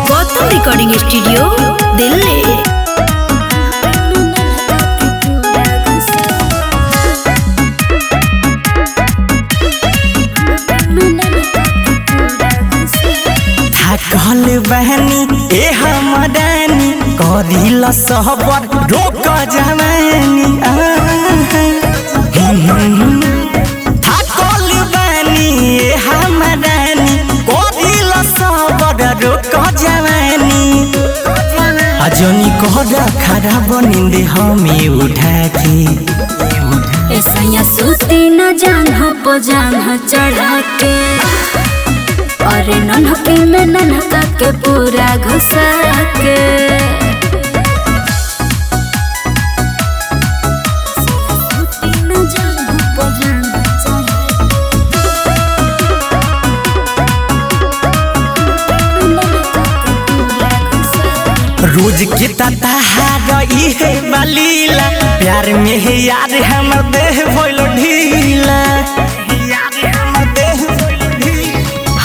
Gautam recording studio Delhi. कहल बहनी ए हमदानी करिल सहबर रोक जवानी थकल बहनी ए हमदानी करिल सहबर रोक जवानी अजनी कहरा खराब नींद हमें उठा के ऐसा सूती न जान हो जान चढ़ा के अरे नन्हके में नन्हका के पूरा घुसा के रोज के तहार इहे बलीला प्यार में है यार हमर देह भइल ढीला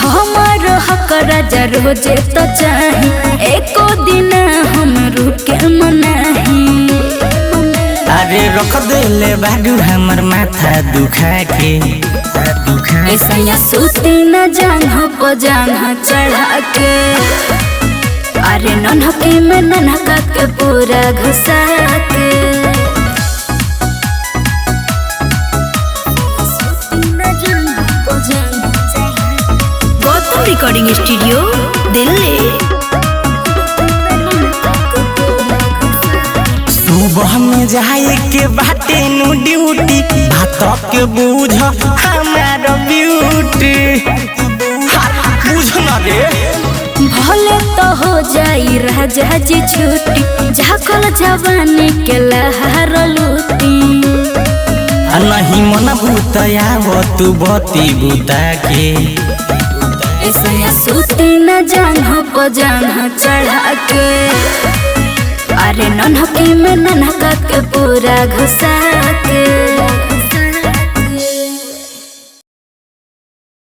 हमारो हक राजा रोजे तो चाही एको दिन हम रुके मनाही अरे रख देले बाडू हमर माथा दुखा के ऐसा सूती न जान हो जान चढ़ा के अरे नन्हके में नन्हका के पूरा घुसा के गौतम रिकॉर्डिंग स्टूडियो दिल्ली। सुबह में जाए के बाटे नु ड्यूटी भात के बूझ हमार ब्यूटी बुझ ना रे भले तो हो जाई राजा जी छुट्टी झाकल जवानी के लहर लूटी नहीं मन भूतया तू बती बुता के ऐसा सूती न जान हो जान चढ़ा के अरे नन्हके में नन्हका के पूरा घुसा के